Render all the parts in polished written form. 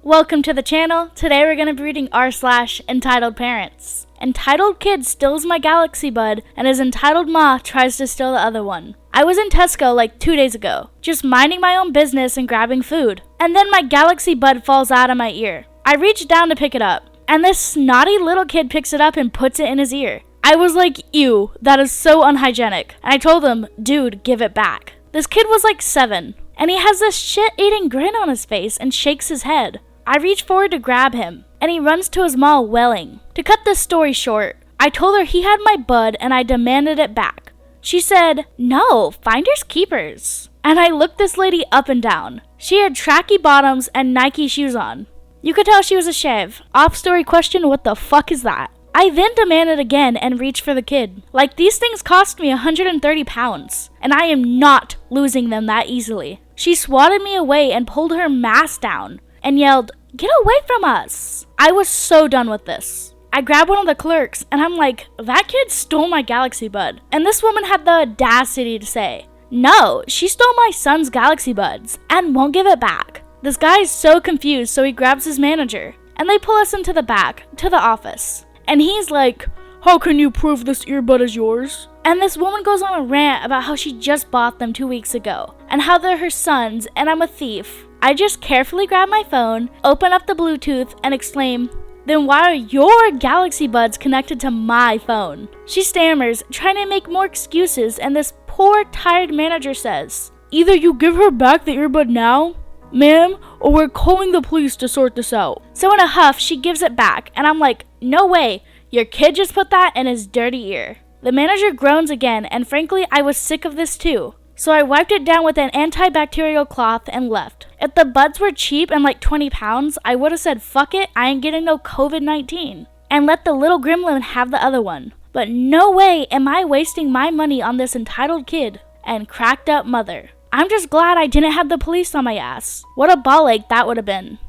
Welcome to the channel. Today we're going to be reading r/EntitledParents. Entitled kid steals my Galaxy Bud and his entitled ma tries to steal the other one. I was in Tesco like 2 days ago, just minding my own business and grabbing food. And then my Galaxy Bud falls out of my ear. I reach down to pick it up, and this snotty little kid picks it up and puts it in his ear. I was like, ew, that is so unhygienic. And I told him, dude, give it back. This kid was like 7, and he has this shit-eating grin on his face and shakes his head. I reach forward to grab him, and he runs to his ma wailing. To cut this story short, I told her he had my bud and I demanded it back. She said, no, finders keepers. And I looked this lady up and down. She had tracky bottoms and Nike shoes on. You could tell she was a shave. Off story question, what the fuck is that? I then demanded again and reached for the kid. Like, these things cost me 130 pounds, and I am not losing them that easily. She swatted me away and pulled her mask down and yelled, get away from us. I was so done with this. I grabbed one of the clerks and I'm like, that kid stole my Galaxy Bud. And this woman had the audacity to say, no, she stole my son's Galaxy Buds and won't give it back. This guy is so confused, so he grabs his manager and they pull us into the back to the office. And he's like, how can you prove this earbud is yours? And this woman goes on a rant about how she just bought them 2 weeks ago and how they're her son's and I'm a thief. I just carefully grab my phone, open up the Bluetooth, and exclaim, then why are your Galaxy Buds connected to my phone? She stammers, trying to make more excuses, and this poor, tired manager says, either you give her back the earbud now, ma'am, or we're calling the police to sort this out. So in a huff, she gives it back, and I'm like, no way, your kid just put that in his dirty ear. The manager groans again, and frankly, I was sick of this too. So I wiped it down with an antibacterial cloth and left. If the buds were cheap and like 20 pounds, I would have said, fuck it, I ain't getting no COVID-19. And let the little gremlin have the other one. But no way am I wasting my money on this entitled kid and cracked up mother. I'm just glad I didn't have the police on my ass. What a ball ache that would have been.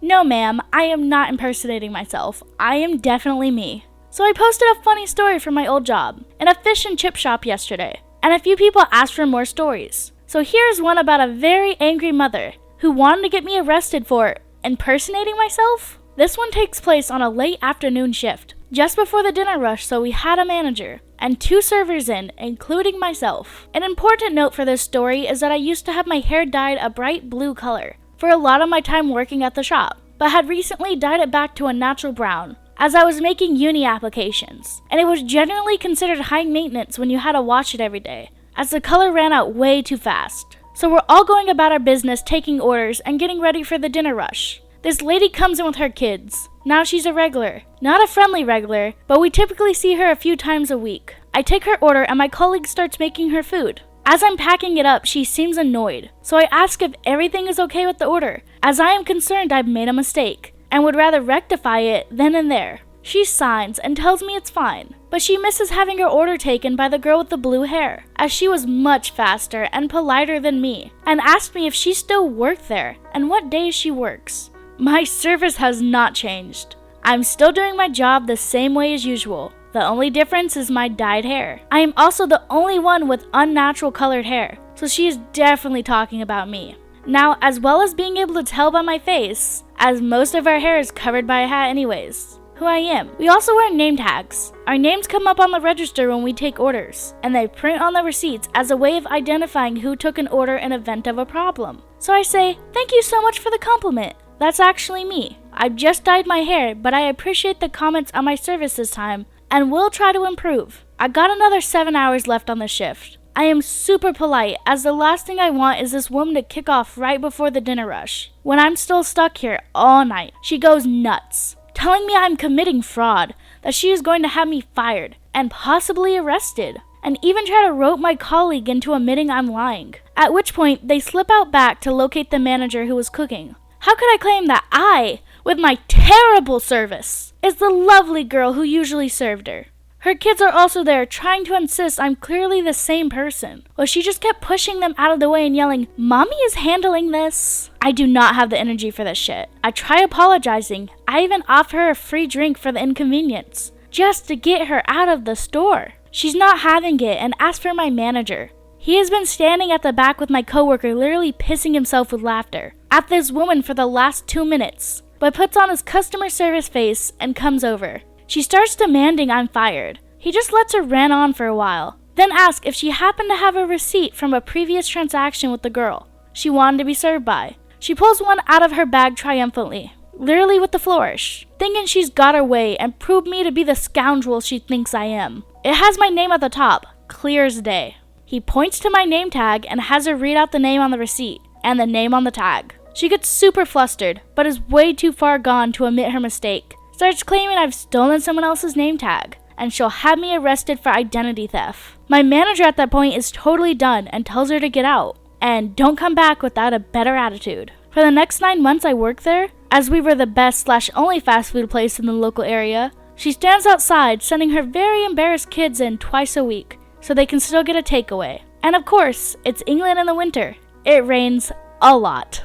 No ma'am, I am not impersonating myself. I am definitely me. So I posted a funny story from my old job in a fish and chip shop yesterday. And a few people asked for more stories. So here's one about a very angry mother who wanted to get me arrested for impersonating myself. This one takes place on a late afternoon shift, just before the dinner rush, so we had a manager and 2 servers in, including myself. An important note for this story is that I used to have my hair dyed a bright blue color for a lot of my time working at the shop, but had recently dyed it back to a natural brown as I was making uni applications, and it was generally considered high maintenance when you had to wash it every day, as the color ran out way too fast. So we're all going about our business, taking orders and getting ready for the dinner rush. This lady comes in with her kids. Now she's a regular. Not a friendly regular, but we typically see her a few times a week. I take her order and my colleague starts making her food. As I'm packing it up, she seems annoyed, so I ask if everything is okay with the order, as I am concerned I've made a mistake and would rather rectify it then and there. She signs and tells me it's fine, but she misses having her order taken by the girl with the blue hair, as she was much faster and politer than me, and asked me if she still worked there and what days she works. My service has not changed. I'm still doing my job the same way as usual. The only difference is my dyed hair. I am also the only one with unnatural colored hair, so she is definitely talking about me. Now, as well as being able to tell by my face, as most of our hair is covered by a hat anyways, who I am. We also wear name tags. Our names come up on the register when we take orders, and they print on the receipts as a way of identifying who took an order in event of a problem. So I say, thank you so much for the compliment. That's actually me. I've just dyed my hair, but I appreciate the comments on my service this time, and will try to improve. I got another 7 hours left on the shift. I am super polite, as the last thing I want is this woman to kick off right before the dinner rush, when I'm still stuck here all night. She goes nuts, telling me I'm committing fraud, that she is going to have me fired and possibly arrested, and even try to rope my colleague into admitting I'm lying. At which point, they slip out back to locate the manager who was cooking. How could I claim that I, with my terrible service, is the lovely girl who usually served her? Her kids are also there, trying to insist I'm clearly the same person. Well, she just kept pushing them out of the way and yelling, Mommy is handling this. I do not have the energy for this shit. I try apologizing. I even offer her a free drink for the inconvenience, just to get her out of the store. She's not having it and asks for my manager. He has been standing at the back with my coworker, literally pissing himself with laughter. at this woman for the last 2 minutes, but puts on his customer service face and comes over. She starts demanding I'm fired. He just lets her rant on for a while, then asks if she happened to have a receipt from a previous transaction with the girl she wanted to be served by. She pulls one out of her bag triumphantly, literally with the flourish, thinking she's got her way and proved me to be the scoundrel she thinks I am. It has my name at the top, clear as day. He points to my name tag and has her read out the name on the receipt and the name on the tag. She gets super flustered, but is way too far gone to admit her mistake. Starts claiming I've stolen someone else's name tag, and she'll have me arrested for identity theft. My manager at that point is totally done and tells her to get out, and don't come back without a better attitude. For the next 9 months I worked there, as we were the best/only fast food place in the local area, she stands outside sending her very embarrassed kids in twice a week so they can still get a takeaway. And of course, it's England in the winter. It rains a lot.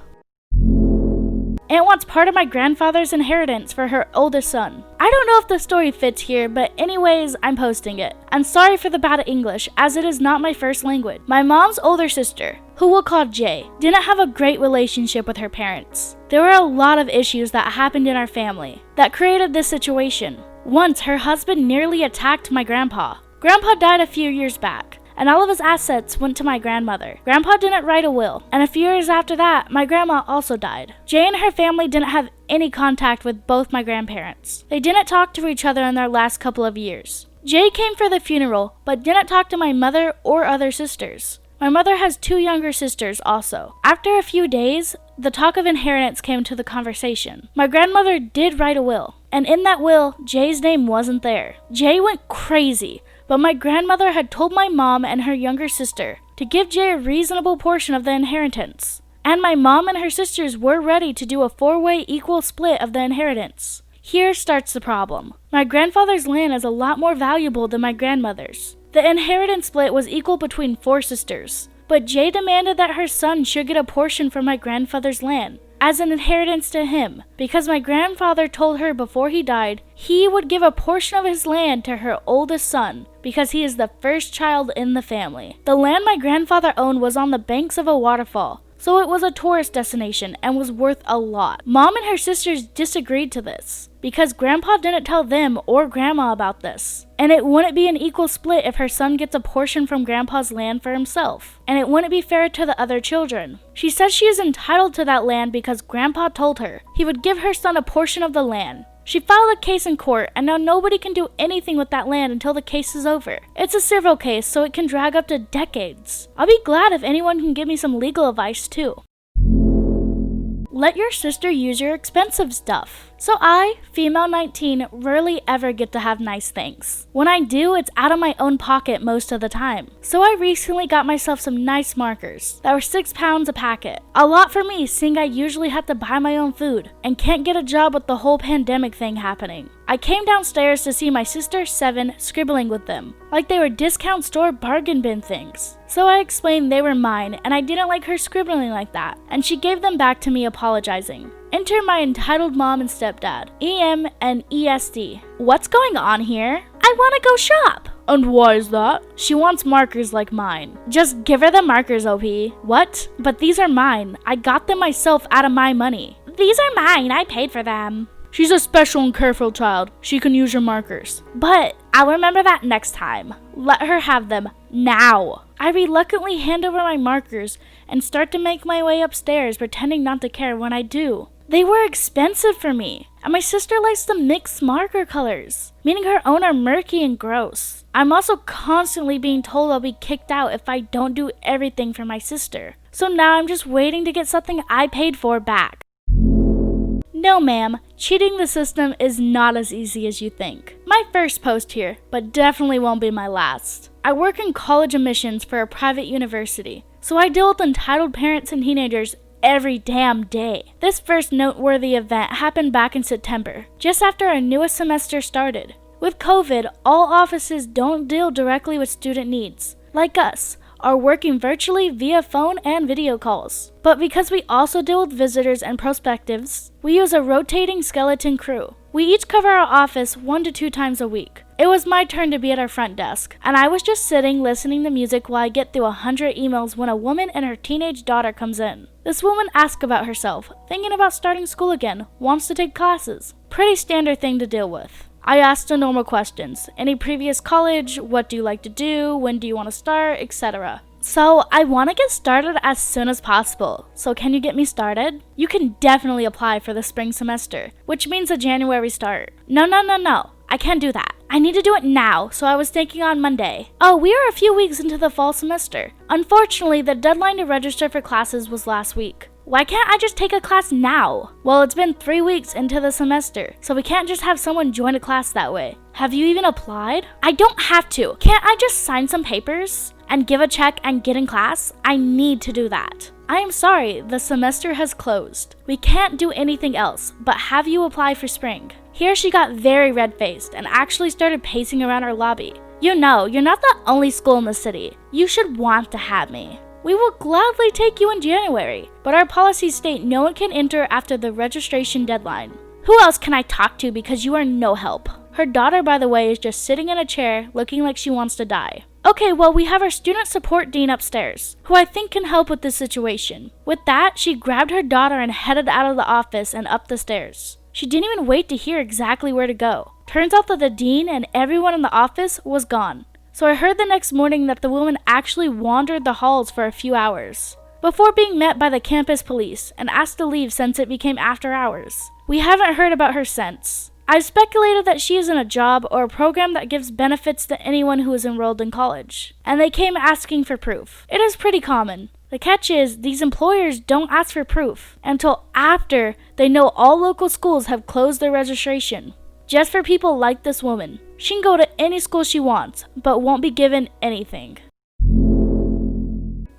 Aunt wants part of my grandfather's inheritance for her oldest son. I don't know if the story fits here, but anyways, I'm posting it. I'm sorry for the bad English, as it is not my first language. My mom's older sister, who we'll call Jay, didn't have a great relationship with her parents. There were a lot of issues that happened in our family that created this situation. Once, her husband nearly attacked my grandpa. Grandpa died a few years back, and all of his assets went to my grandmother. Grandpa didn't write a will, and a few years after that, my grandma also died. Jay and her family didn't have any contact with both my grandparents. They didn't talk to each other in their last couple of years. Jay came for the funeral, but didn't talk to my mother or other sisters. My mother has 2 younger sisters also. After a few days, the talk of inheritance came to the conversation. My grandmother did write a will, and in that will, Jay's name wasn't there. Jay went crazy, but my grandmother had told my mom and her younger sister to give Jay a reasonable portion of the inheritance. And my mom and her sisters were ready to do a 4-way equal split of the inheritance. Here starts the problem. My grandfather's land is a lot more valuable than my grandmother's. The inheritance split was equal between 4 sisters, but Jay demanded that her son should get a portion from my grandfather's land as an inheritance to him, because my grandfather told her before he died he would give a portion of his land to her oldest son because he is the first child in the family. The land my grandfather owned was on the banks of a waterfall, so it was a tourist destination and was worth a lot. Mom and her sisters disagreed to this because Grandpa didn't tell them or Grandma about this. And it wouldn't be an equal split if her son gets a portion from Grandpa's land for himself. And it wouldn't be fair to the other children. She says she is entitled to that land because Grandpa told her he would give her son a portion of the land. She filed a case in court, and now nobody can do anything with that land until the case is over. It's a civil case, so it can drag up to decades. I'll be glad if anyone can give me some legal advice too. Let your sister use your expensive stuff. So I, female 19, rarely ever get to have nice things. When I do, it's out of my own pocket most of the time. So I recently got myself some nice markers that were £6 a packet. A lot for me, seeing I usually have to buy my own food and can't get a job with the whole pandemic thing happening. I came downstairs to see my sister, 7, scribbling with them, like they were discount store bargain bin things. So I explained they were mine and I didn't like her scribbling like that, and she gave them back to me apologizing. Enter my entitled mom and stepdad, EM and ESD. What's going on here? I want to go shop. And why is that? She wants markers like mine. Just give her the markers, OP. What? But these are mine. I got them myself out of my money. These are mine. I paid for them. She's a special and careful child. She can use your markers. But I'll remember that next time. Let her have them now. I reluctantly hand over my markers and start to make my way upstairs, pretending not to care when I do. They were expensive for me, and my sister likes to mix marker colors, meaning her own are murky and gross. I'm also constantly being told I'll be kicked out if I don't do everything for my sister. So now I'm just waiting to get something I paid for back. No ma'am, cheating the system is not as easy as you think. My first post here, but definitely won't be my last. I work in college admissions for a private university, so I deal with entitled parents and teenagers every damn day. This first noteworthy event happened back in September, just after our newest semester started. With COVID, all offices don't deal directly with student needs. Like us, are working virtually via phone and video calls. But because we also deal with visitors and prospectives, we use a rotating skeleton crew. We each cover our office 1 to 2 times a week. It was my turn to be at our front desk, and I was just sitting listening to music while I get through 100 emails when a woman and her teenage daughter comes in. This woman asks about herself, thinking about starting school again, wants to take classes. Pretty standard thing to deal with. I asked the normal questions. Any previous college? What do you like to do? When do you want to start? Etc. So I want to get started as soon as possible. So can you get me started? You can definitely apply for the spring semester, which means a January start. No. I can't do that. I need to do it now, so I was thinking on Monday. Oh, we are a few weeks into the fall semester. Unfortunately, the deadline to register for classes was last week. Why can't I just take a class now? Well, it's been 3 weeks into the semester, so we can't just have someone join a class that way. Have you even applied? I don't have to. Can't I just sign some papers and give a check and get in class? I need to do that. I am sorry, the semester has closed. We can't do anything else, but have you apply for spring? Here she got very red-faced and actually started pacing around our lobby. You know, you're not the only school in the city. You should want to have me. We will gladly take you in January, but our policies state no one can enter after the registration deadline. Who else can I talk to because you are no help? Her daughter, by the way, is just sitting in a chair looking like she wants to die. Okay, well, we have our student support dean upstairs, who I think can help with this situation. With that, she grabbed her daughter and headed out of the office and up the stairs. She didn't even wait to hear exactly where to go. Turns out that the dean and everyone in the office was gone. So I heard the next morning that the woman actually wandered the halls for a few hours, before being met by the campus police and asked to leave since it became after hours. We haven't heard about her since. I've speculated that she is in a job or a program that gives benefits to anyone who is enrolled in college, and they came asking for proof. It is pretty common. The catch is, these employers don't ask for proof until after they know all local schools have closed their registration. Just for people like this woman. She can go to any school she wants, but won't be given anything.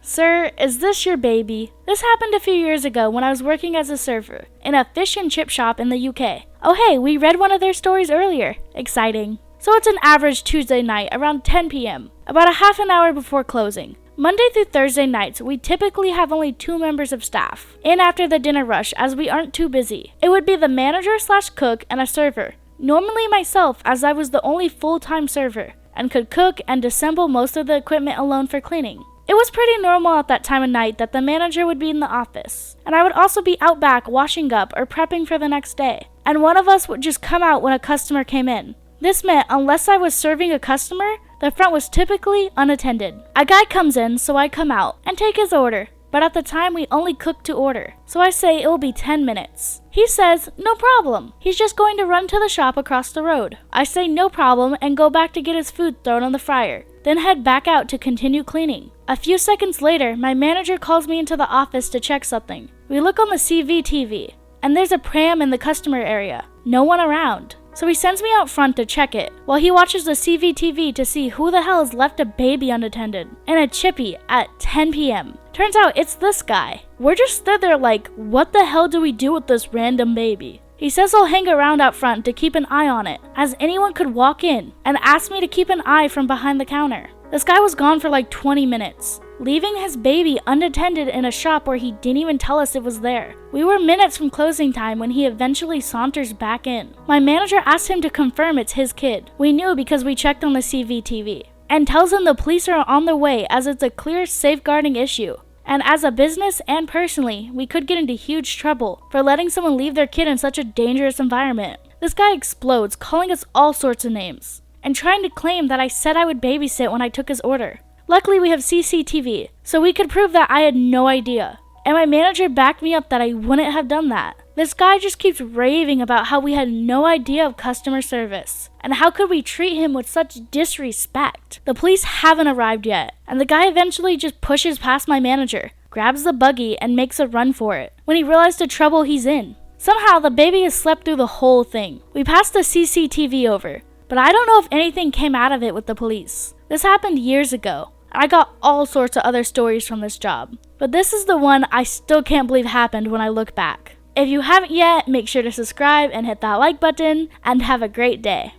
Sir, is this your baby? This happened a few years ago when I was working as a server in a fish and chip shop in the UK. Oh hey, we read one of their stories earlier. Exciting. So it's an average Tuesday night around 10 p.m., about a half an hour before closing. Monday through Thursday nights, we typically have only 2 members of staff in after the dinner rush as we aren't too busy. It would be the manager/cook and a server. Normally myself, as I was the only full-time server and could cook and disassemble most of the equipment alone for cleaning. It was pretty normal at that time of night that the manager would be in the office, and I would also be out back washing up or prepping for the next day, and one of us would just come out when a customer came in. This meant unless I was serving a customer, the front was typically unattended. A guy comes in, so I come out and take his order. But at the time, we only cooked to order, so I say it will be 10 minutes. He says, no problem. He's just going to run to the shop across the road. I say no problem and go back to get his food thrown on the fryer, then head back out to continue cleaning. A few seconds later, my manager calls me into the office to check something. We look on the CCTV, and there's a pram in the customer area. No one around. So he sends me out front to check it, while he watches the CCTV to see who the hell has left a baby unattended and a chippy at 10 p.m. Turns out it's this guy. We're just stood there like, what the hell do we do with this random baby? He says he'll hang around out front to keep an eye on it, as anyone could walk in, and ask me to keep an eye from behind the counter. This guy was gone for like 20 minutes, leaving his baby unattended in a shop where he didn't even tell us it was there. We were minutes from closing time when he eventually saunters back in. My manager asked him to confirm it's his kid. We knew because we checked on the CCTV, and tells him the police are on their way as it's a clear safeguarding issue. And as a business and personally, we could get into huge trouble for letting someone leave their kid in such a dangerous environment. This guy explodes, calling us all sorts of names, and trying to claim that I said I would babysit when I took his order. Luckily, we have CCTV, so we could prove that I had no idea. And my manager backed me up that I wouldn't have done that. This guy just keeps raving about how we had no idea of customer service, and how could we treat him with such disrespect. The police haven't arrived yet, and the guy eventually just pushes past my manager, grabs the buggy, and makes a run for it, when he realized the trouble he's in. Somehow, the baby has slept through the whole thing. We passed the CCTV over, but I don't know if anything came out of it with the police. This happened years ago. I got all sorts of other stories from this job, but this is the one I still can't believe happened when I look back. If you haven't yet, make sure to subscribe and hit that like button, and have a great day.